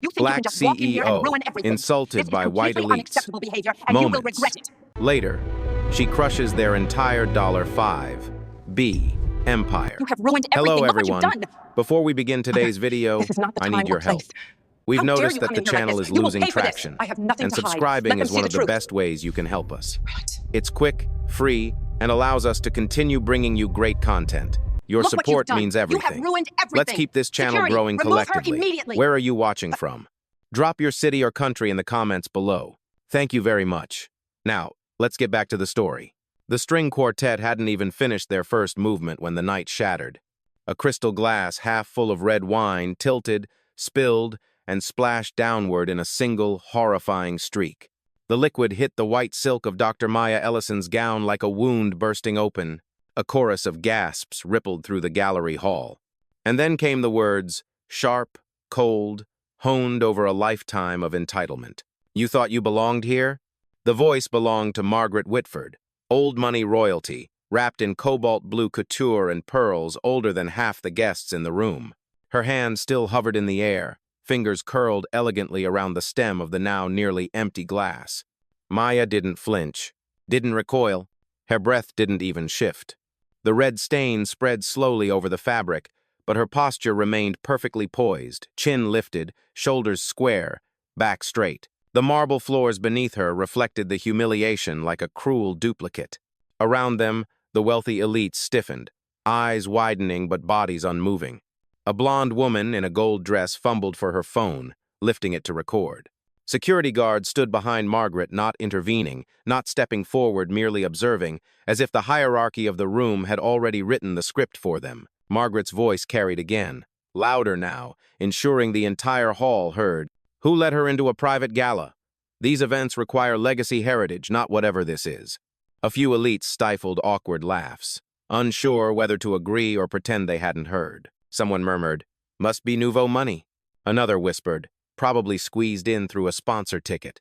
You think you can Black just walk in here and CEO, ruin everything. This insulted is by white completely elites. unacceptable behavior, and you will regret it. Later, she crushes their entire $5 B empire. You have ruined everything. Hello, Look everyone. what you've done. Before we begin today's video, This is not the I time need your or place. help. We've How dare noticed you that come the in here like channel this? is You will losing pay for this. traction, I have nothing and to hide. Let subscribing them is see one the of the truth. best ways you can help us. Right. It's quick, free, and allows us to continue bringing you great content. Your Look what you've support done. means You everything. have ruined everything. Let's keep this channel Security, growing remove her collectively. immediately. Where are you watching from? Drop your city or country in the comments below. Thank you very much. Now, let's get back to the story. The string quartet hadn't even finished their first movement when the night shattered. A crystal glass half full of red wine tilted, spilled, and splashed downward in a single, horrifying streak. The liquid hit the white silk of Dr. Maya Ellison's gown like a wound bursting open. A chorus of gasps rippled through the gallery hall. And then came the words, sharp, cold, honed over a lifetime of entitlement. You thought you belonged here? The voice belonged to Margaret Whitford, old money royalty, wrapped in cobalt blue couture and pearls older than half the guests in the room. Her hand still hovered in the air, fingers curled elegantly around the stem of the now nearly empty glass. Maya didn't flinch, didn't recoil. Her breath didn't even shift. The red stain spread slowly over the fabric, but her posture remained perfectly poised, chin lifted, shoulders square, back straight. The marble floors beneath her reflected the humiliation like a cruel duplicate. Around them, the wealthy elites stiffened, eyes widening but bodies unmoving. A blonde woman in a gold dress fumbled for her phone, lifting it to record. Security guards stood behind Margaret, not intervening, not stepping forward, merely observing, as if the hierarchy of the room had already written the script for them. Margaret's voice carried again, louder now, ensuring the entire hall heard. Who let her into a private gala? These events require legacy heritage, not whatever this is. A few elites stifled awkward laughs, unsure whether to agree or pretend they hadn't heard. Someone murmured, "Must be nouveau money." Another whispered, "Probably squeezed in through a sponsor ticket."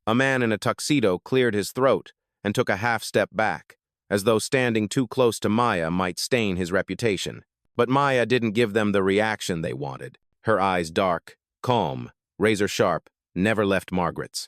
A man in a tuxedo cleared his throat and took a half step back, as though standing too close to Maya might stain his reputation. But Maya didn't give them the reaction they wanted. Her eyes dark, calm, razor-sharp, never left Margaret's.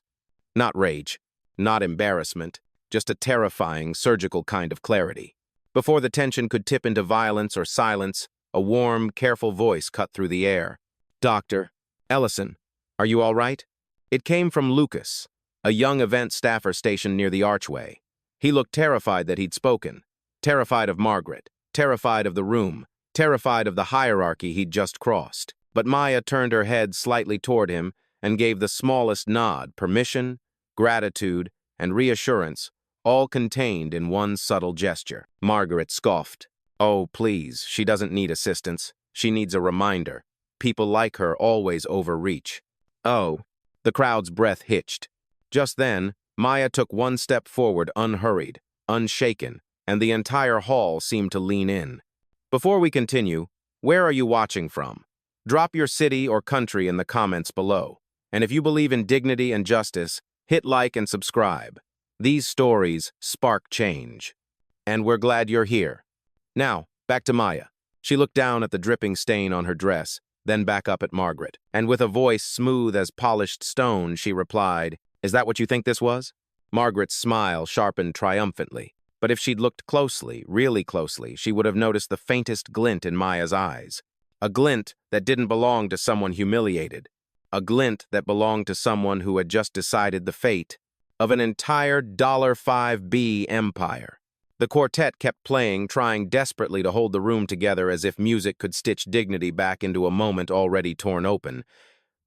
Not rage, not embarrassment, just a terrifying, surgical kind of clarity. Before the tension could tip into violence or silence, a warm, careful voice cut through the air. "Dr. Ellison, are you all right?" It came from Lucas, a young event staffer stationed near the archway. He looked terrified that he'd spoken, terrified of Margaret, terrified of the room, terrified of the hierarchy he'd just crossed. But Maya turned her head slightly toward him and gave the smallest nod, permission, gratitude, and reassurance, all contained in one subtle gesture. Margaret scoffed. "Oh, please, she doesn't need assistance. She needs a reminder. People like her always overreach." "Oh." The crowd's breath hitched. Just then, Maya took one step forward, unhurried, unshaken, and the entire hall seemed to lean in. Before we continue, where are you watching from? Drop your city or country in the comments below. And if you believe in dignity and justice, hit like and subscribe. These stories spark change. And we're glad you're here. Now, back to Maya. She looked down at the dripping stain on her dress, then back up at Margaret. And with a voice smooth as polished stone, she replied, "Is that what you think this was?" Margaret's smile sharpened triumphantly. But if she'd looked closely, really closely, she would have noticed the faintest glint in Maya's eyes. A glint that didn't belong to someone humiliated. A glint that belonged to someone who had just decided the fate of an entire $5 B empire. The quartet kept playing, trying desperately to hold the room together as if music could stitch dignity back into a moment already torn open.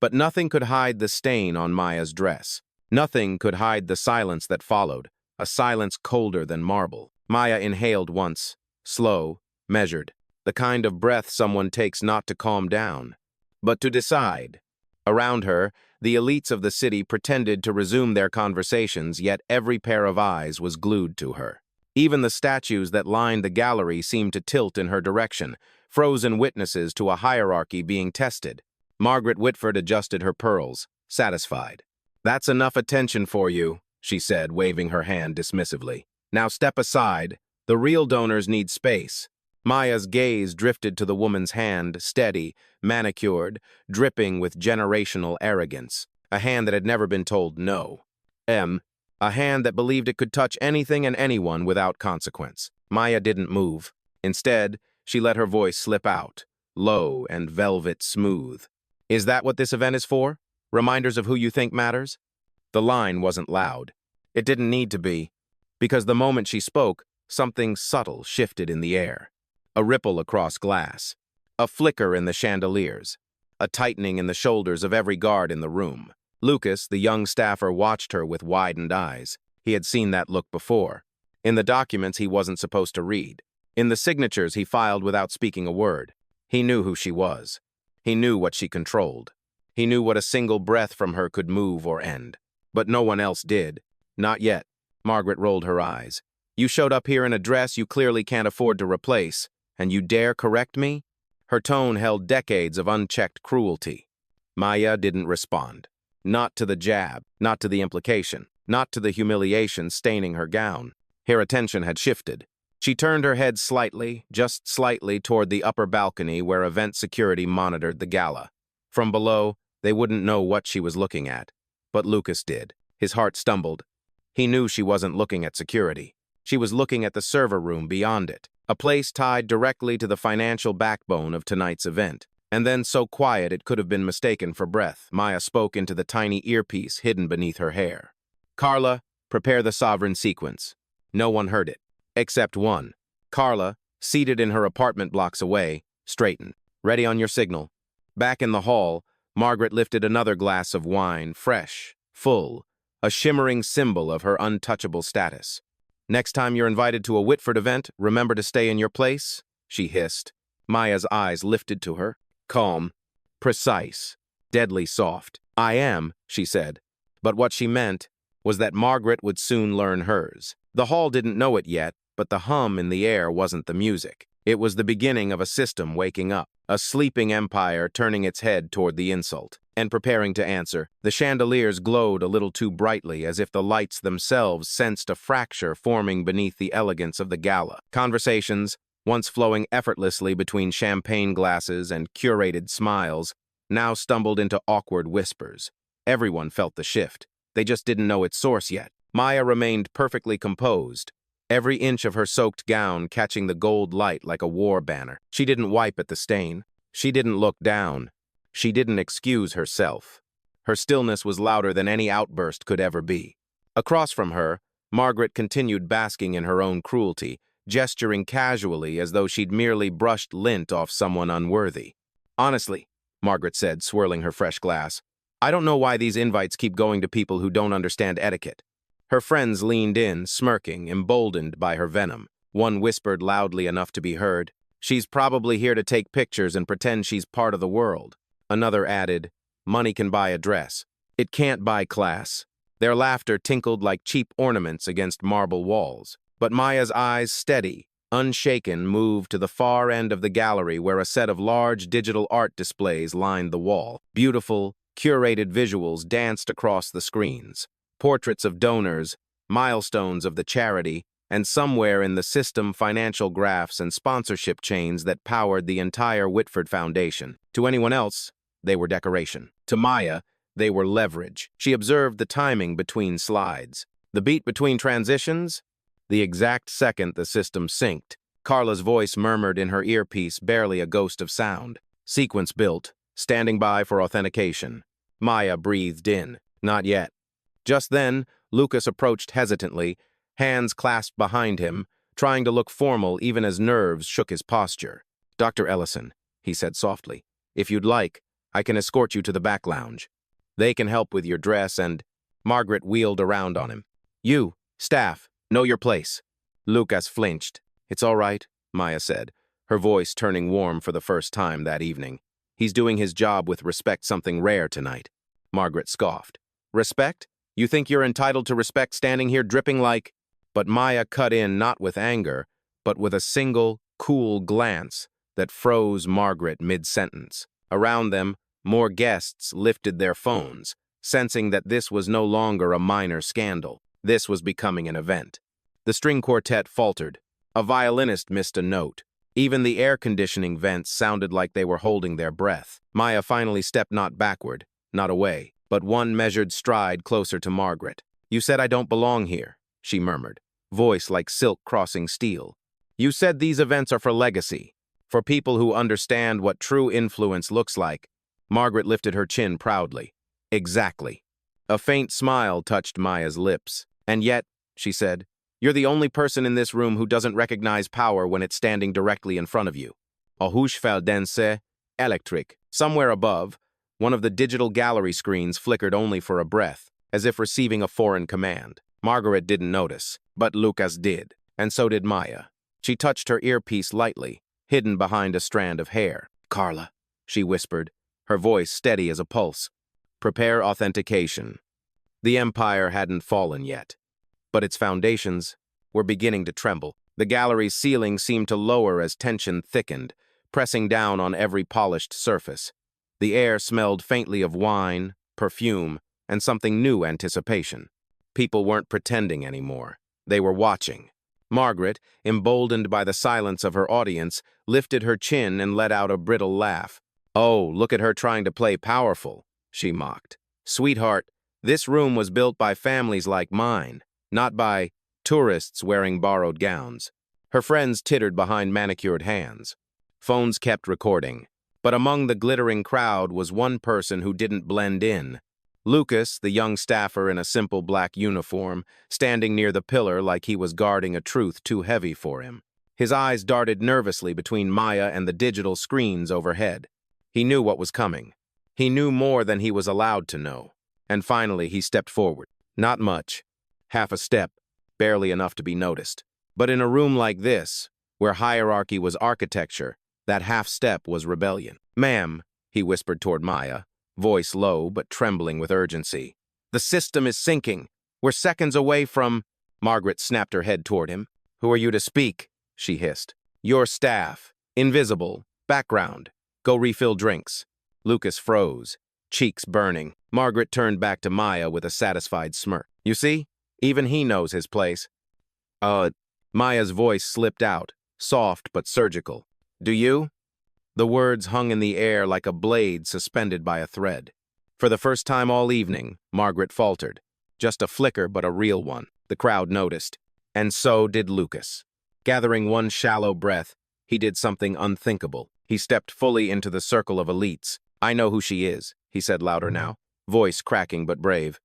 But nothing could hide the stain on Maya's dress. Nothing could hide the silence that followed, a silence colder than marble. Maya inhaled once, slow, measured, the kind of breath someone takes not to calm down, but to decide. Around her, the elites of the city pretended to resume their conversations, yet every pair of eyes was glued to her. Even the statues that lined the gallery seemed to tilt in her direction, frozen witnesses to a hierarchy being tested. Margaret Whitford adjusted her pearls, satisfied. "That's enough attention for you," she said, waving her hand dismissively. "Now step aside. The real donors need space." Maya's gaze drifted to the woman's hand, steady, manicured, dripping with generational arrogance. A hand that had never been told no. A hand that believed it could touch anything and anyone without consequence. Maya didn't move. Instead, she let her voice slip out, low and velvet smooth. Is that what this event is for? Reminders of who you think matters? The line wasn't loud. It didn't need to be, because the moment she spoke, something subtle shifted in the air. A ripple across glass, a flicker in the chandeliers, a tightening in the shoulders of every guard in the room. Lucas, the young staffer, watched her with widened eyes. He had seen that look before. In the documents he wasn't supposed to read. In the signatures he filed without speaking a word. He knew who she was. He knew what she controlled. He knew what a single breath from her could move or end. But no one else did. Not yet. Margaret rolled her eyes. You showed up here in a dress you clearly can't afford to replace, and you dare correct me? Her tone held decades of unchecked cruelty. Maya didn't respond. Not to the jab, not to the implication, not to the humiliation staining her gown. Her attention had shifted. She turned her head slightly, just slightly, toward the upper balcony where event security monitored the gala. From below, they wouldn't know what she was looking at. But Lucas did. His heart stumbled. He knew she wasn't looking at security. She was looking at the server room beyond it, a place tied directly to the financial backbone of tonight's event. And then so quiet it could have been mistaken for breath, Maya spoke into the tiny earpiece hidden beneath her hair. Carla, prepare the sovereign sequence. No one heard it, except one. Carla, seated in her apartment blocks away, straightened. Ready on your signal. Back in the hall, Margaret lifted another glass of wine, fresh, full, a shimmering symbol of her untouchable status. Next time you're invited to a Whitford event, remember to stay in your place, she hissed. Maya's eyes lifted to her. Calm, precise, deadly soft. I am, she said. But what she meant was that Margaret would soon learn hers. The hall didn't know it yet, but the hum in the air wasn't the music. It was the beginning of a system waking up, a sleeping empire turning its head toward the insult and preparing to answer. The chandeliers glowed a little too brightly, as if the lights themselves sensed a fracture forming beneath the elegance of the gala. Conversations, once flowing effortlessly between champagne glasses and curated smiles, now stumbled into awkward whispers. Everyone felt the shift. They just didn't know its source yet. Maya remained perfectly composed, every inch of her soaked gown catching the gold light like a war banner. She didn't wipe at the stain. She didn't look down. She didn't excuse herself. Her stillness was louder than any outburst could ever be. Across from her, Margaret continued basking in her own cruelty, gesturing casually as though she'd merely brushed lint off someone unworthy. Honestly, Margaret said, swirling her fresh glass, I don't know why these invites keep going to people who don't understand etiquette. Her friends leaned in, smirking, emboldened by her venom. One whispered loudly enough to be heard, She's probably here to take pictures and pretend she's part of the world. Another added, Money can buy a dress. It can't buy class. Their laughter tinkled like cheap ornaments against marble walls. But Maya's eyes, steady, unshaken, moved to the far end of the gallery where a set of large digital art displays lined the wall. Beautiful, curated visuals danced across the screens. Portraits of donors, milestones of the charity, and somewhere in the system financial graphs and sponsorship chains that powered the entire Whitford Foundation. To anyone else, they were decoration. To Maya, they were leverage. She observed the timing between slides. The beat between transitions, the exact second the system synced. Carla's voice murmured in her earpiece, barely a ghost of sound. Sequence built, standing by for authentication. Maya breathed in. Not yet. Just then, Lucas approached hesitantly, hands clasped behind him, trying to look formal even as nerves shook his posture. Dr. Ellison, he said softly, if you'd like, I can escort you to the back lounge. They can help with your dress and... Margaret wheeled around on him. You, staff, know your place. Lucas flinched. It's all right, Maya said, her voice turning warm for the first time that evening. He's doing his job with respect, something rare tonight. Margaret scoffed. Respect? You think you're entitled to respect standing here dripping like... But Maya cut in not with anger, but with a single, cool glance that froze Margaret mid-sentence. Around them, more guests lifted their phones, sensing that this was no longer a minor scandal. This was becoming an event. The string quartet faltered. A violinist missed a note. Even the air conditioning vents sounded like they were holding their breath. Maya finally stepped not backward, not away, but one measured stride closer to Margaret. "You said I don't belong here," she murmured, voice like silk crossing steel. "You said these events are for legacy, for people who understand what true influence looks like." Margaret lifted her chin proudly. "Exactly." A faint smile touched Maya's lips. "And yet," she said, "you're the only person in this room who doesn't recognize power when it's standing directly in front of you." A dense, electric. Somewhere above, one of the digital gallery screens flickered only for a breath, as if receiving a foreign command. Margaret didn't notice, but Lucas did, and so did Maya. She touched her earpiece lightly, hidden behind a strand of hair. "Carla," she whispered, her voice steady as a pulse. "Prepare authentication." The empire hadn't fallen yet, but its foundations were beginning to tremble. The gallery's ceiling seemed to lower as tension thickened, pressing down on every polished surface. The air smelled faintly of wine, perfume, and something new anticipation. People weren't pretending anymore. They were watching. Margaret, emboldened by the silence of her audience, lifted her chin and let out a brittle laugh. "Oh, look at her trying to play powerful," she mocked. "Sweetheart, this room was built by families like mine, not by tourists wearing borrowed gowns." Her friends tittered behind manicured hands. Phones kept recording. But among the glittering crowd was one person who didn't blend in. Lucas, the young staffer in a simple black uniform, standing near the pillar like he was guarding a truth too heavy for him. His eyes darted nervously between Maya and the digital screens overhead. He knew what was coming. He knew more than he was allowed to know. And finally, he stepped forward. Not much. Half a step, barely enough to be noticed. But in a room like this, where hierarchy was architecture, that half step was rebellion. "Ma'am," he whispered toward Maya, voice low but trembling with urgency. "The system is sinking. We're seconds away from—" Margaret snapped her head toward him. "Who are you to speak?" she hissed. "Your staff. Invisible. Background. Go refill drinks." Lucas froze, cheeks burning. Margaret turned back to Maya with a satisfied smirk. "You see? Even he knows his place." Maya's voice slipped out, soft but surgical. "Do you?" The words hung in the air like a blade suspended by a thread. For the first time all evening, Margaret faltered. Just a flicker, but a real one. The crowd noticed. And so did Lucas. Gathering one shallow breath, he did something unthinkable. He stepped fully into the circle of elites. "I know who she is," he said louder now, voice cracking but brave.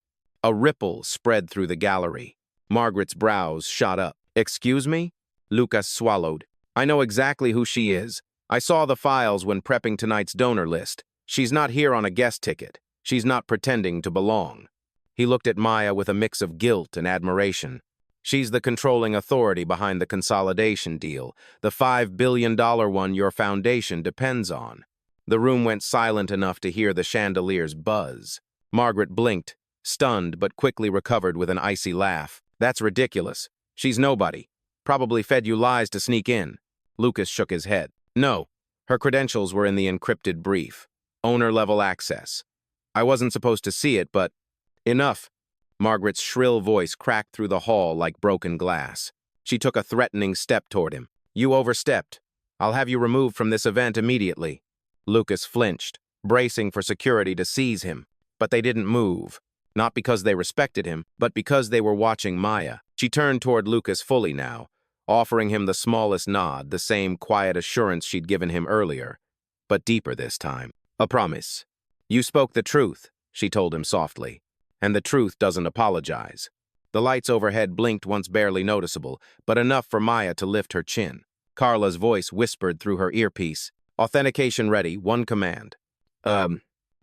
A ripple spread through the gallery. Margaret's brows shot up. "Excuse me?" Lucas swallowed. "I know exactly who she is. I saw the files when prepping tonight's donor list. She's not here on a guest ticket. She's not pretending to belong." He looked at Maya with a mix of guilt and admiration. "She's the controlling authority behind the consolidation deal, the $5 billion one your foundation depends on." The room went silent enough to hear the chandeliers buzz. Margaret blinked, stunned but quickly recovered with an icy laugh. "That's ridiculous. She's nobody. Probably fed you lies to sneak in." Lucas shook his head. "No, her credentials were in the encrypted brief. Owner-level access. I wasn't supposed to see it, but—" "Enough." Margaret's shrill voice cracked through the hall like broken glass. She took a threatening step toward him. "You overstepped. I'll have you removed from this event immediately." Lucas flinched, bracing for security to seize him. But they didn't move. Not because they respected him, but because they were watching Maya. She turned toward Lucas fully now, offering him the smallest nod, the same quiet assurance she'd given him earlier, but deeper this time. "A promise. You spoke the truth," she told him softly, "and the truth doesn't apologize." The lights overhead blinked once barely noticeable, but enough for Maya to lift her chin. Carla's voice whispered through her earpiece. "Authentication ready, one command."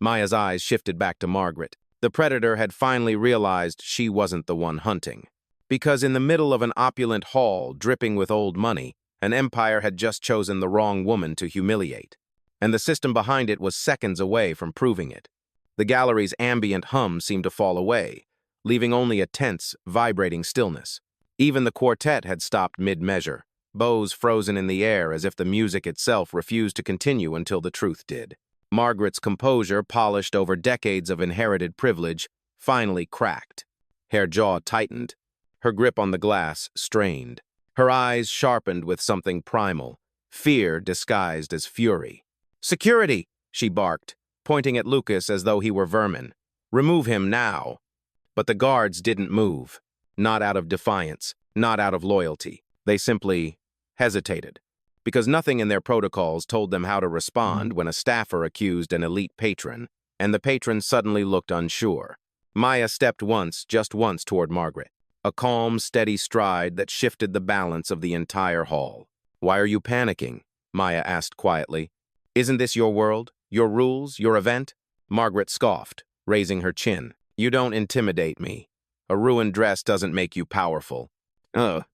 Maya's eyes shifted back to Margaret. The predator had finally realized she wasn't the one hunting. Because in the middle of an opulent hall dripping with old money, an empire had just chosen the wrong woman to humiliate. And the system behind it was seconds away from proving it. The gallery's ambient hum seemed to fall away, leaving only a tense, vibrating stillness. Even the quartet had stopped mid-measure, bows frozen in the air as if the music itself refused to continue until the truth did. Margaret's composure, polished over decades of inherited privilege, finally cracked. Her jaw tightened. Her grip on the glass strained. Her eyes sharpened with something primal, fear disguised as fury. "Security!" she barked, pointing at Lucas as though he were vermin. "Remove him now!" But the guards didn't move. Not out of defiance, not out of loyalty. They simply hesitated, because nothing in their protocols told them how to respond when a staffer accused an elite patron, and the patron suddenly looked unsure. Maya stepped once, just once, toward Margaret, a calm, steady stride that shifted the balance of the entire hall. "Why are you panicking?" Maya asked quietly. "Isn't this your world, your rules, your event?" Margaret scoffed, raising her chin. "You don't intimidate me. A ruined dress doesn't make you powerful." Ugh.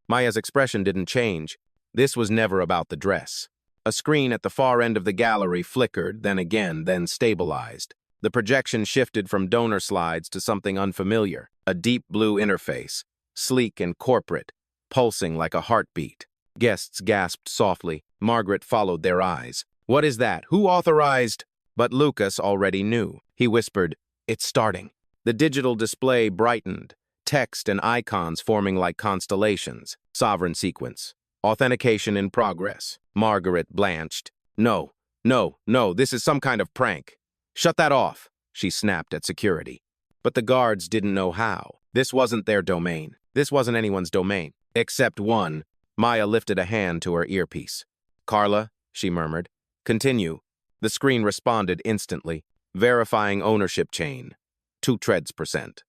Maya's expression didn't change. This was never about the dress. A screen at the far end of the gallery flickered, then again, then stabilized. The projection shifted from donor slides to something unfamiliar, a deep blue interface, sleek and corporate, pulsing like a heartbeat. Guests gasped softly. Margaret followed their eyes. "What is that? Who authorized?" But Lucas already knew. He whispered, "It's starting." The digital display brightened, text and icons forming like constellations. Sovereign sequence. Authentication in progress. Margaret blanched. No, this is some kind of prank." "Shut that off," she snapped at security. But the guards didn't know how. This wasn't their domain. This wasn't anyone's domain. Except one. Maya lifted a hand to her earpiece. "Carla," she murmured. "Continue." The screen responded instantly. Verifying ownership chain. 2 treads %.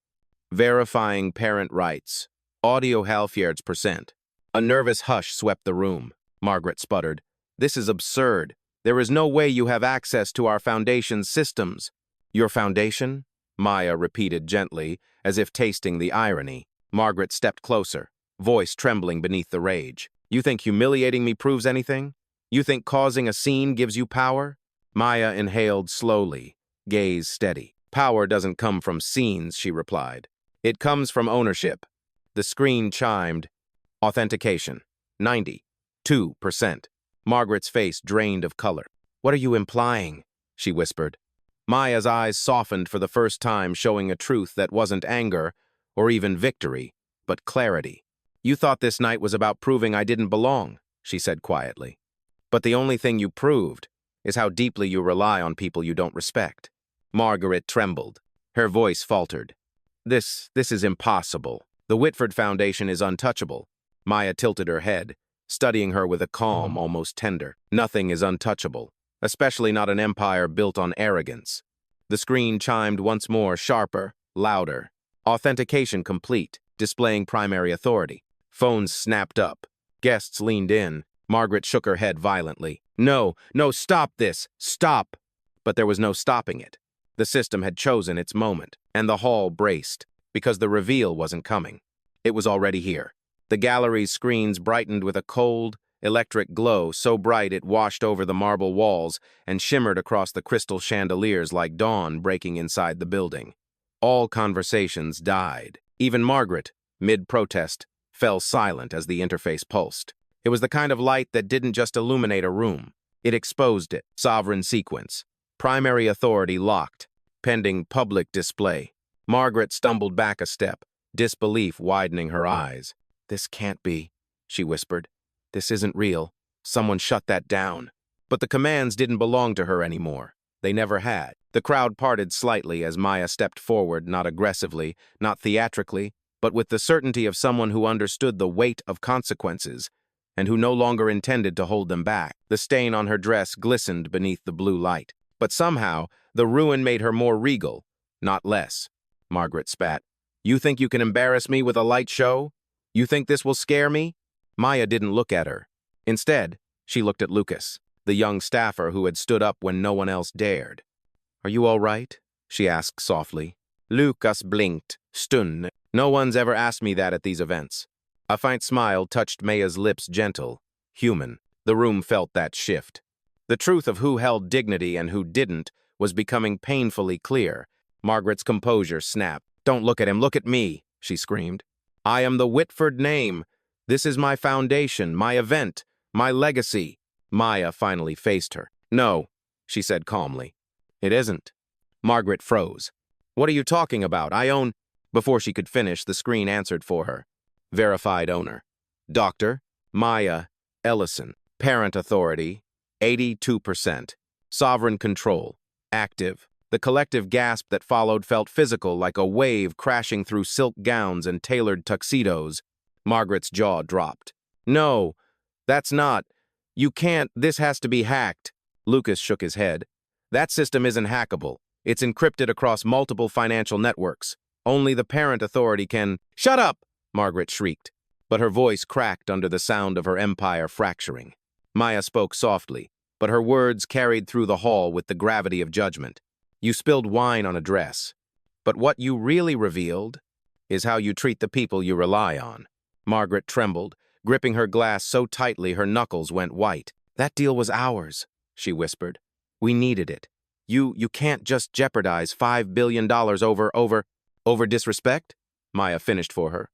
Verifying parent rights. Audio halfyards %. A nervous hush swept the room. Margaret sputtered. "This is absurd. There is no way you have access to our foundation's systems." "Your foundation?" Maya repeated gently, as if tasting the irony. Margaret stepped closer, voice trembling beneath the rage. "You think humiliating me proves anything? You think causing a scene gives you power?" Maya inhaled slowly, gaze steady. "Power doesn't come from scenes," she replied. "It comes from ownership." The screen chimed. Authentication. 92%. Margaret's face drained of color. "What are you implying?" she whispered. Maya's eyes softened for the first time, showing a truth that wasn't anger or even victory, but clarity. "You thought this night was about proving I didn't belong," she said quietly. "But the only thing you proved is how deeply you rely on people you don't respect." Margaret trembled. Her voice faltered. This is impossible. The Whitford Foundation is untouchable." Maya tilted her head, studying her with a calm, almost tender. "Nothing is untouchable, especially not an empire built on arrogance." The screen chimed once more, sharper, louder. Authentication complete, displaying primary authority. Phones snapped up. Guests leaned in. Margaret shook her head violently. No, stop this! Stop!" But there was no stopping it. The system had chosen its moment, and the hall braced, because the reveal wasn't coming. It was already here. The gallery's screens brightened with a cold, electric glow so bright it washed over the marble walls and shimmered across the crystal chandeliers like dawn breaking inside the building. All conversations died. Even Margaret, mid-protest, fell silent as the interface pulsed. It was the kind of light that didn't just illuminate a room. It exposed it. Sovereign sequence. Primary authority locked, pending public display. Margaret stumbled back a step, disbelief widening her eyes. "This can't be," she whispered. "This isn't real. Someone shut that down." But the commands didn't belong to her anymore. They never had. The crowd parted slightly as Maya stepped forward, not aggressively, not theatrically, but with the certainty of someone who understood the weight of consequences and who no longer intended to hold them back. The stain on her dress glistened beneath the blue light. But somehow, the ruin made her more regal, not less. Margaret spat. "You think you can embarrass me with a light show? You think this will scare me?" Maya didn't look at her. Instead, she looked at Lucas, the young staffer who had stood up when no one else dared. "Are you all right?" she asked softly. Lucas blinked. "Stun. No one's ever asked me that at these events." A faint smile touched Maya's lips, gentle, human. The room felt that shift. The truth of who held dignity and who didn't was becoming painfully clear. Margaret's composure snapped. "Don't look at him, look at me," she screamed. "I am the Whitford name. This is my foundation, my event, my legacy." Maya finally faced her. "No," she said calmly. "It isn't." Margaret froze. "What are you talking about? I own—" Before she could finish, the screen answered for her. Verified owner. Dr. Maya Ellison. Parent authority, 82%. Sovereign control, active. The collective gasp that followed felt physical, like a wave crashing through silk gowns and tailored tuxedos. Margaret's jaw dropped. No, that's not. You can't. This has to be hacked. Lucas shook his head. That system isn't hackable. It's encrypted across multiple financial networks. Only the parent authority can— Shut up! Margaret shrieked, but her voice cracked under the sound of her empire fracturing. Maya spoke softly, but her words carried through the hall with the gravity of judgment. You spilled wine on a dress, but what you really revealed is how you treat the people you rely on. Margaret trembled, gripping her glass so tightly her knuckles went white. That deal was ours, she whispered. We needed it. You can't just jeopardize $5 billion over disrespect? Maya finished for her.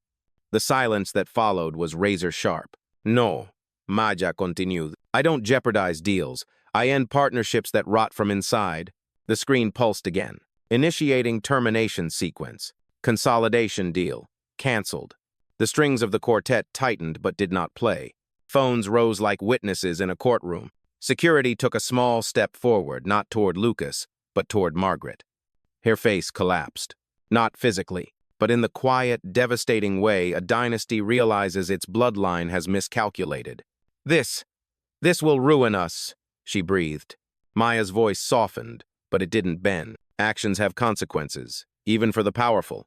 The silence that followed was razor sharp. No, Maya continued. I don't jeopardize deals. I end partnerships that rot from inside. The screen pulsed again. Initiating termination sequence. Consolidation deal. Cancelled. The strings of the quartet tightened but did not play. Phones rose like witnesses in a courtroom. Security took a small step forward, not toward Lucas, but toward Margaret. Her face collapsed. Not physically, but in the quiet, devastating way a dynasty realizes its bloodline has miscalculated. This will ruin us, she breathed. Maya's voice softened, but it didn't bend. Actions have consequences, even for the powerful.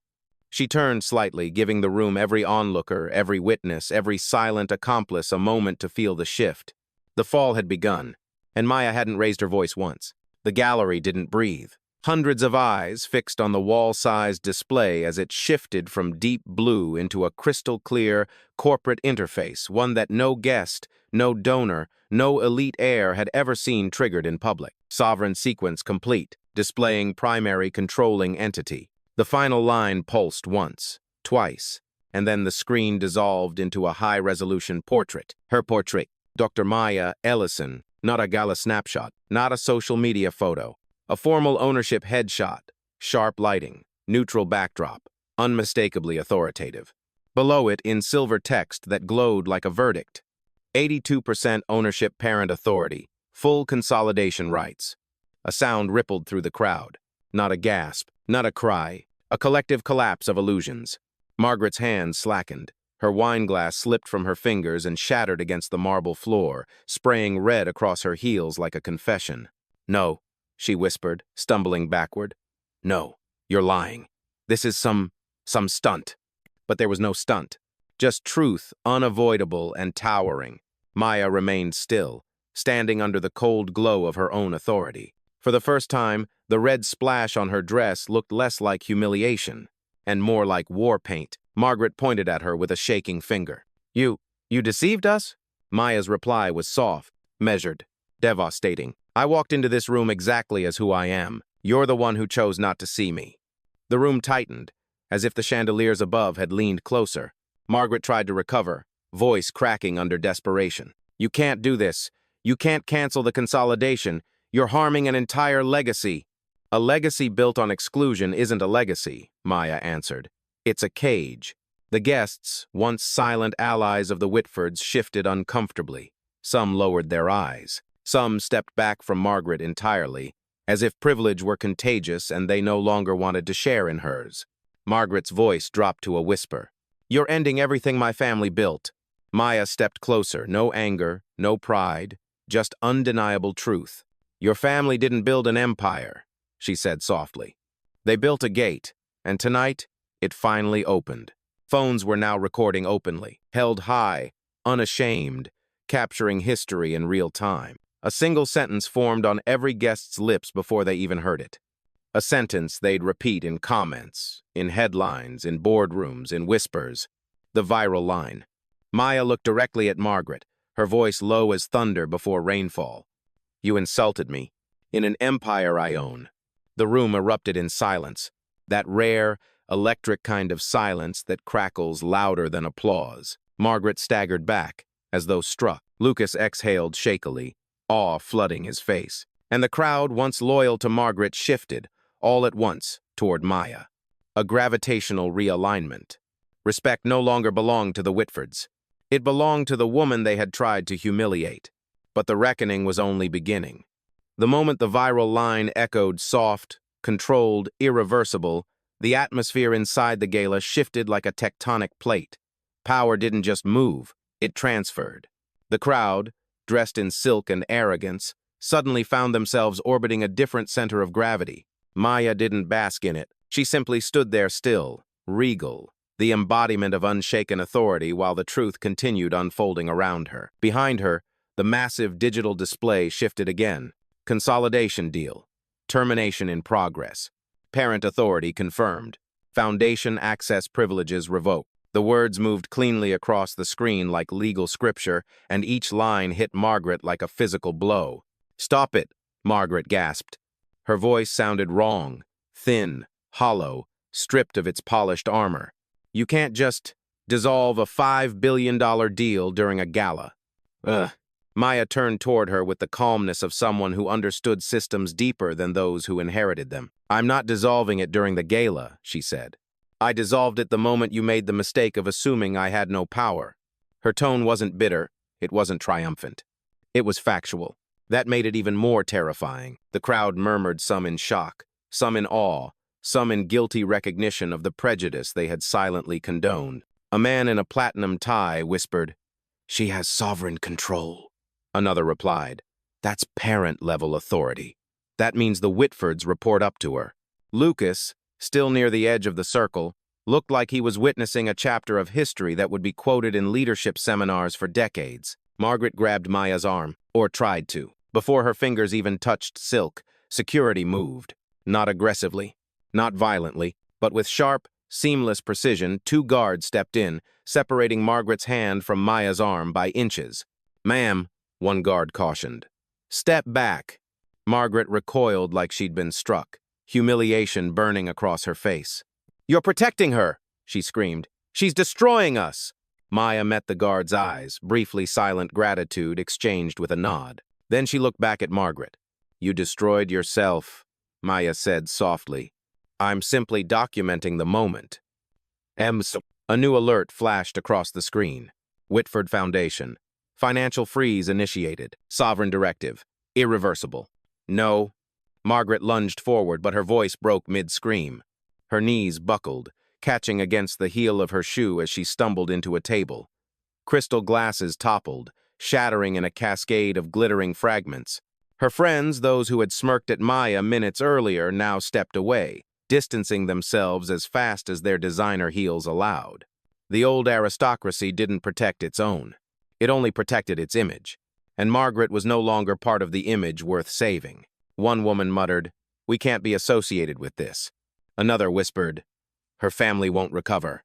She turned slightly, giving the room every onlooker, every witness, every silent accomplice a moment to feel the shift. The fall had begun, and Maya hadn't raised her voice once. The gallery didn't breathe. Hundreds of eyes fixed on the wall-sized display as it shifted from deep blue into a crystal-clear corporate interface, one that no guest, no donor, no elite heir had ever seen triggered in public. Sovereign sequence complete, displaying primary controlling entity. The final line pulsed once, twice, and then the screen dissolved into a high-resolution portrait. Her portrait, Dr. Maya Ellison, not a gala snapshot, not a social media photo. A formal ownership headshot, sharp lighting, neutral backdrop, unmistakably authoritative. Below it, in silver text that glowed like a verdict, 82% ownership parent authority, full consolidation rights. A sound rippled through the crowd. Not a gasp, not a cry, a collective collapse of illusions. Margaret's hands slackened. Her wineglass slipped from her fingers and shattered against the marble floor, spraying red across her heels like a confession. No, she whispered, stumbling backward. No, you're lying. This is some stunt. But there was no stunt. Just truth, unavoidable and towering. Maya remained still, standing under the cold glow of her own authority. For the first time, the red splash on her dress looked less like humiliation, and more like war paint. Margaret pointed at her with a shaking finger. You deceived us? Maya's reply was soft, measured, devastating. I walked into this room exactly as who I am. You're the one who chose not to see me. The room tightened, as if the chandeliers above had leaned closer. Margaret tried to recover, voice cracking under desperation. You can't do this. You can't cancel the consolidation. You're harming an entire legacy. A legacy built on exclusion isn't a legacy, Maya answered. It's a cage. The guests, once silent allies of the Whitfords, shifted uncomfortably. Some lowered their eyes. Some stepped back from Margaret entirely, as if privilege were contagious and they no longer wanted to share in hers. Margaret's voice dropped to a whisper. You're ending everything my family built. Maya stepped closer, no anger, no pride, just undeniable truth. Your family didn't build an empire, she said softly. They built a gate, and tonight, it finally opened. Phones were now recording openly, held high, unashamed, capturing history in real time. A single sentence formed on every guest's lips before they even heard it. A sentence they'd repeat in comments, in headlines, in boardrooms, in whispers. The viral line. Maya looked directly at Margaret, her voice low as thunder before rainfall. You insulted me. In an empire I own. The room erupted in silence, that rare, electric kind of silence that crackles louder than applause. Margaret staggered back, as though struck. Lucas exhaled shakily, awe flooding his face. And the crowd, once loyal to Margaret, shifted, all at once, toward Maya. A gravitational realignment. Respect no longer belonged to the Whitfords. It belonged to the woman they had tried to humiliate. But the reckoning was only beginning. The moment the viral line echoed soft, controlled, irreversible, the atmosphere inside the gala shifted like a tectonic plate. Power didn't just move, it transferred. The crowd, dressed in silk and arrogance, suddenly found themselves orbiting a different center of gravity. Maya didn't bask in it. She simply stood there still, regal, the embodiment of unshaken authority while the truth continued unfolding around her. Behind her, the massive digital display shifted again. Consolidation deal. Termination in progress. Parent authority confirmed. Foundation access privileges revoked. The words moved cleanly across the screen like legal scripture, and each line hit Margaret like a physical blow. "Stop it," Margaret gasped. Her voice sounded wrong, thin, hollow, stripped of its polished armor. "You can't just dissolve a $5 billion deal during a gala." Ugh. Maya turned toward her with the calmness of someone who understood systems deeper than those who inherited them. "I'm not dissolving it during the gala," she said. "I dissolved it the moment you made the mistake of assuming I had no power." Her tone wasn't bitter, it wasn't triumphant. It was factual. That made it even more terrifying. The crowd murmured, some in shock, some in awe, some in guilty recognition of the prejudice they had silently condoned. A man in a platinum tie whispered, "She has sovereign control." Another replied, "That's parent-level authority. That means the Whitfords report up to her." Lucas, still near the edge of the circle, looked like he was witnessing a chapter of history that would be quoted in leadership seminars for decades. Margaret grabbed Maya's arm, or tried to. Before her fingers even touched silk, security moved. Not aggressively, not violently, but with sharp, seamless precision, two guards stepped in, separating Margaret's hand from Maya's arm by inches. "Ma'am," one guard cautioned. "Step back." Margaret recoiled like she'd been struck, humiliation burning across her face. "You're protecting her," she screamed. "She's destroying us." Maya met the guard's eyes, briefly silent gratitude exchanged with a nod. Then she looked back at Margaret. "You destroyed yourself," Maya said softly. "I'm simply documenting the moment." A new alert flashed across the screen. Whitford Foundation. Financial freeze initiated. Sovereign directive. Irreversible. "No." Margaret lunged forward, but her voice broke mid-scream. Her knees buckled, catching against the heel of her shoe as she stumbled into a table. Crystal glasses toppled, shattering in a cascade of glittering fragments. Her friends, those who had smirked at Maya minutes earlier, now stepped away, distancing themselves as fast as their designer heels allowed. The old aristocracy didn't protect its own. It only protected its image, and Margaret was no longer part of the image worth saving. One woman muttered, "We can't be associated with this." Another whispered, "Her family won't recover."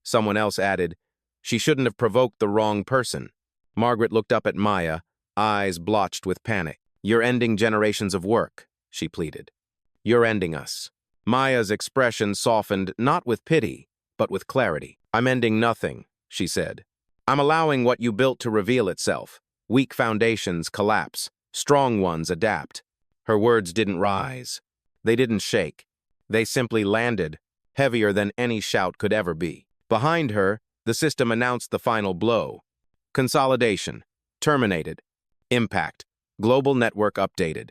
Someone else added, "She shouldn't have provoked the wrong person." Margaret looked up at Maya, eyes blotched with panic. "You're ending generations of work," she pleaded. "You're ending us." Maya's expression softened not with pity, but with clarity. "I'm ending nothing," she said. "I'm allowing what you built to reveal itself. Weak foundations collapse, strong ones adapt." Her words didn't rise. They didn't shake. They simply landed, heavier than any shout could ever be. Behind her, the system announced the final blow. Consolidation. Terminated. Impact. Global network updated.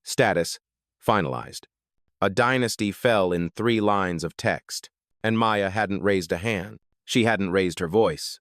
Status. Finalized. A dynasty fell in 3 lines of text, and Maya hadn't raised a hand. She hadn't raised her voice.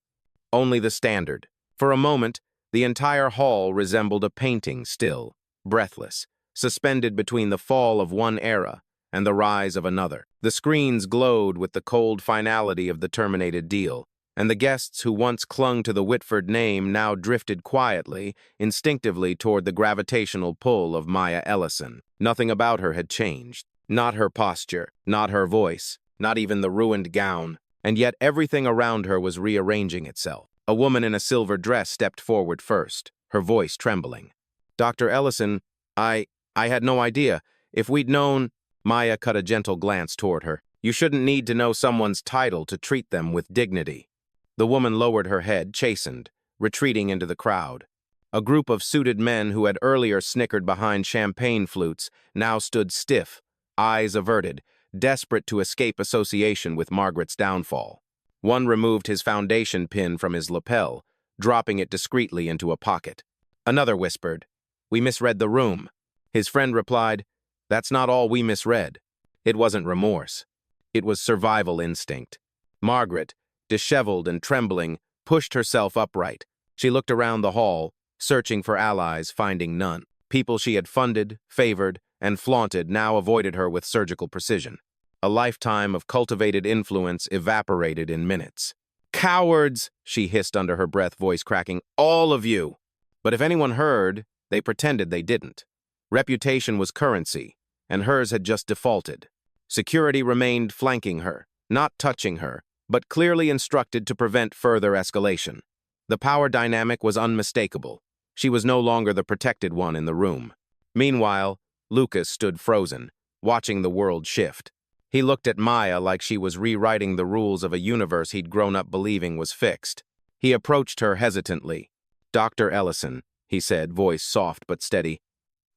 Only the standard. For a moment, the entire hall resembled a painting still, breathless, suspended between the fall of one era and the rise of another. The screens glowed with the cold finality of the terminated deal, and the guests who once clung to the Whitford name now drifted quietly, instinctively toward the gravitational pull of Maya Ellison. Nothing about her had changed. Not her posture, not her voice, not even the ruined gown, and yet everything around her was rearranging itself. A woman in a silver dress stepped forward first, her voice trembling. "Dr. Ellison, I had no idea. If we'd known—" Maya cut a gentle glance toward her. "You shouldn't need to know someone's title to treat them with dignity." The woman lowered her head, chastened, retreating into the crowd. A group of suited men who had earlier snickered behind champagne flutes now stood stiff, eyes averted, desperate to escape association with Margaret's downfall. One removed his foundation pin from his lapel, dropping it discreetly into a pocket. Another whispered, "We misread the room." His friend replied, "That's not all we misread." It wasn't remorse. It was survival instinct. Margaret, disheveled and trembling, pushed herself upright. She looked around the hall, searching for allies, finding none. People she had funded, favored, and flaunted now avoided her with surgical precision. A lifetime of cultivated influence evaporated in minutes. "Cowards!" she hissed under her breath, voice cracking. "All of you!" But if anyone heard, they pretended they didn't. Reputation was currency, and hers had just defaulted. Security remained flanking her, not touching her, but clearly instructed to prevent further escalation. The power dynamic was unmistakable. She was no longer the protected one in the room. Meanwhile, Lucas stood frozen, watching the world shift. He looked at Maya like she was rewriting the rules of a universe he'd grown up believing was fixed. He approached her hesitantly. "Dr. Ellison," he said, voice soft but steady.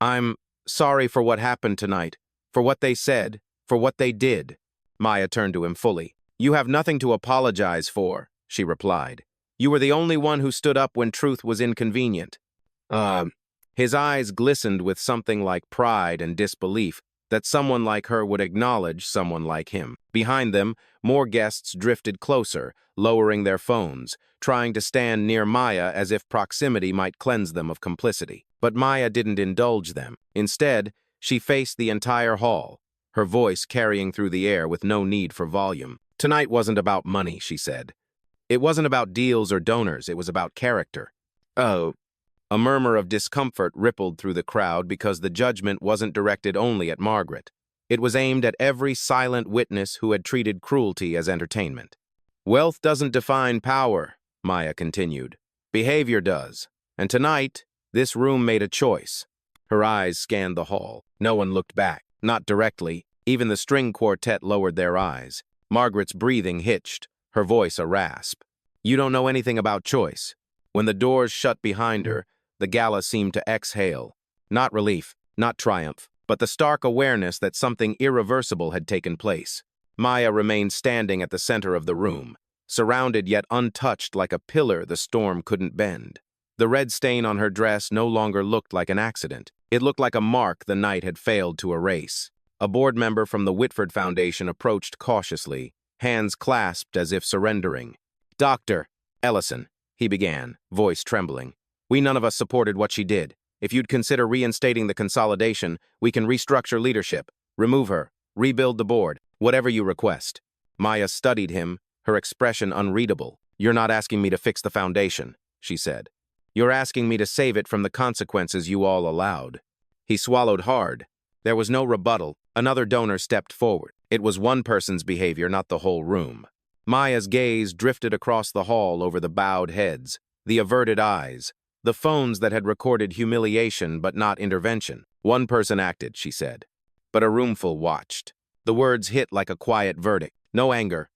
"I'm sorry for what happened tonight, for what they said, for what they did." Maya turned to him fully. "You have nothing to apologize for," she replied. "You were the only one who stood up when truth was inconvenient." His eyes glistened with something like pride and disbelief that someone like her would acknowledge someone like him. Behind them, more guests drifted closer, lowering their phones, trying to stand near Maya as if proximity might cleanse them of complicity. But Maya didn't indulge them. Instead, she faced the entire hall, her voice carrying through the air with no need for volume. "Tonight wasn't about money," she said. "It wasn't about deals or donors, it was about character." "Oh." A murmur of discomfort rippled through the crowd because the judgment wasn't directed only at Margaret. It was aimed at every silent witness who had treated cruelty as entertainment. "Wealth doesn't define power," Maya continued. "Behavior does. And tonight, this room made a choice." Her eyes scanned the hall. No one looked back, not directly. Even the string quartet lowered their eyes. Margaret's breathing hitched, her voice a rasp. "You don't know anything about choice." When the doors shut behind her, the gala seemed to exhale. Not relief, not triumph, but the stark awareness that something irreversible had taken place. Maya remained standing at the center of the room, surrounded yet untouched like a pillar the storm couldn't bend. The red stain on her dress no longer looked like an accident. It looked like a mark the night had failed to erase. A board member from the Whitford Foundation approached cautiously, hands clasped as if surrendering. "Dr. Ellison," he began, voice trembling. "We none of us supported what she did. If you'd consider reinstating the consolidation, we can restructure leadership, remove her, rebuild the board, whatever you request." Maya studied him, her expression unreadable. "You're not asking me to fix the foundation," she said. "You're asking me to save it from the consequences you all allowed." He swallowed hard. There was no rebuttal. Another donor stepped forward. It was one person's behavior, not the whole room. Maya's gaze drifted across the hall over the bowed heads, the averted eyes, the phones that had recorded humiliation but not intervention. "One person acted," she said, but a roomful watched. The words hit like a quiet verdict. No anger,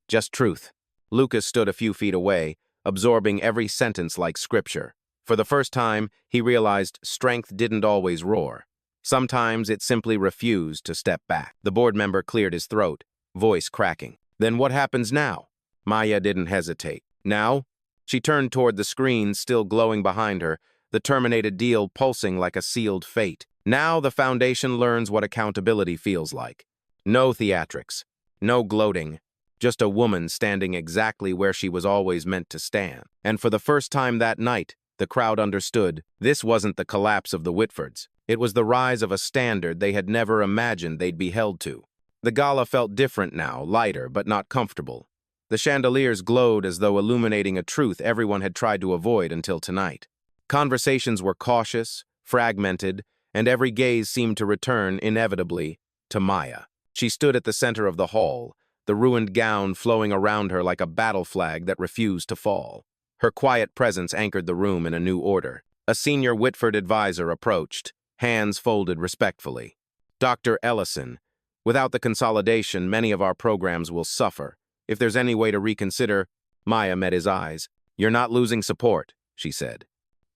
just truth. Lucas stood a few feet away, absorbing every sentence like scripture. For the first time, he realized strength didn't always roar. Sometimes it simply refused to step back. The board member cleared his throat, voice cracking. "Then what happens now?" Maya didn't hesitate. "Now?" She turned toward the screen still glowing behind her, the terminated deal pulsing like a sealed fate. "Now the Foundation learns what accountability feels like. No theatrics, no gloating, just a woman standing exactly where she was always meant to stand." And for the first time that night, the crowd understood this wasn't the collapse of the Whitfords. It was the rise of a standard they had never imagined they'd be held to. The gala felt different now, lighter but not comfortable. The chandeliers glowed as though illuminating a truth everyone had tried to avoid until tonight. Conversations were cautious, fragmented, and every gaze seemed to return, inevitably, to Maya. She stood at the center of the hall, the ruined gown flowing around her like a battle flag that refused to fall. Her quiet presence anchored the room in a new order. A senior Whitford advisor approached, hands folded respectfully. "Dr. Ellison, without the consolidation, many of our programs will suffer. If there's any way to reconsider..." Maya met his eyes. "You're not losing support," she said.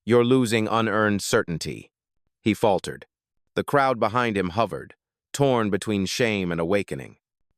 "You're losing unearned certainty." He faltered. The crowd behind him hovered, torn between shame and awakening.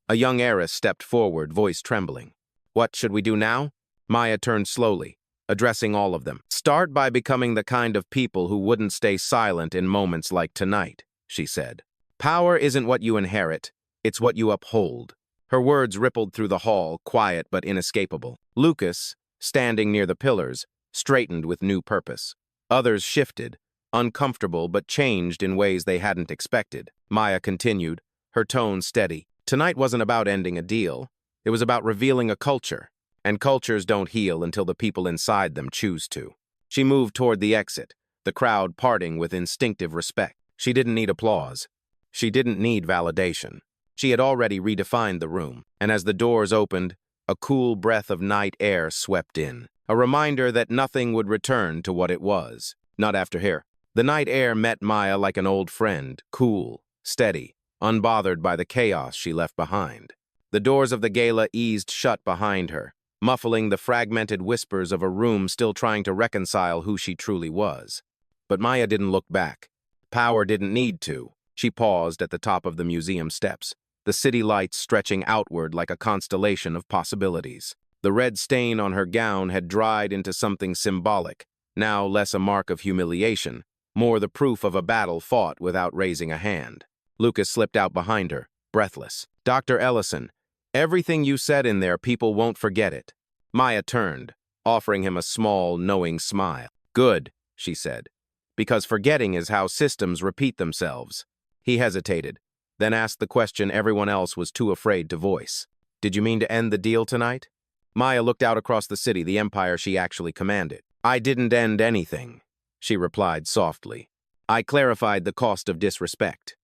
A young heiress stepped forward, voice trembling. "What should we do now?" Maya turned slowly, addressing all of them. Start by becoming the kind of people who wouldn't stay silent in moments like tonight, she said. Power isn't what you inherit, it's what you uphold. Her words rippled through the hall, quiet but inescapable. Lucas, standing near the pillars, straightened with new purpose. Others shifted, uncomfortable but changed in ways they hadn't expected. Maya continued, her tone steady. Tonight wasn't about ending a deal. It was about revealing a culture. And cultures don't heal until the people inside them choose to. She moved toward the exit, the crowd parting with instinctive respect. She didn't need applause. She didn't need validation. She had already redefined the room, and as the doors opened, a cool breath of night air swept in. A reminder that nothing would return to what it was. Not after here. The night air met Maya like an old friend, cool, steady, unbothered by the chaos she left behind. The doors of the gala eased shut behind her, muffling the fragmented whispers of a room still trying to reconcile who she truly was. But Maya didn't look back. Power didn't need to. She paused at the top of the museum steps, the city lights stretching outward like a constellation of possibilities. The red stain on her gown had dried into something symbolic, now less a mark of humiliation, more the proof of a battle fought without raising a hand. Lucas slipped out behind her, breathless. Dr. Ellison, everything you said in there, people won't forget it. Maya turned, offering him a small, knowing smile. Good, she said, because forgetting is how systems repeat themselves. He hesitated, then asked the question everyone else was too afraid to voice. Did you mean to end the deal tonight? Maya looked out across the city, the empire she actually commanded. I didn't end anything, she replied softly. I clarified the cost of disrespect.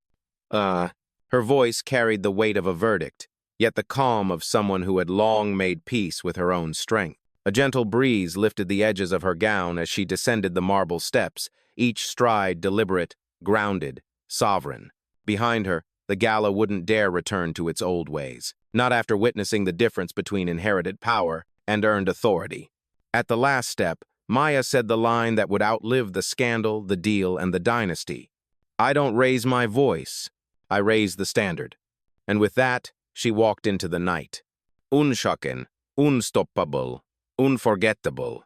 Her voice carried the weight of a verdict, yet the calm of someone who had long made peace with her own strength. A gentle breeze lifted the edges of her gown as she descended the marble steps, each stride deliberate, grounded, sovereign. Behind her, the gala wouldn't dare return to its old ways, not after witnessing the difference between inherited power and earned authority. At the last step, Maya said the line that would outlive the scandal, the deal, and the dynasty. I don't raise my voice. I raise the standard. And with that, she walked into the night. Unshaken, unstoppable, unforgettable.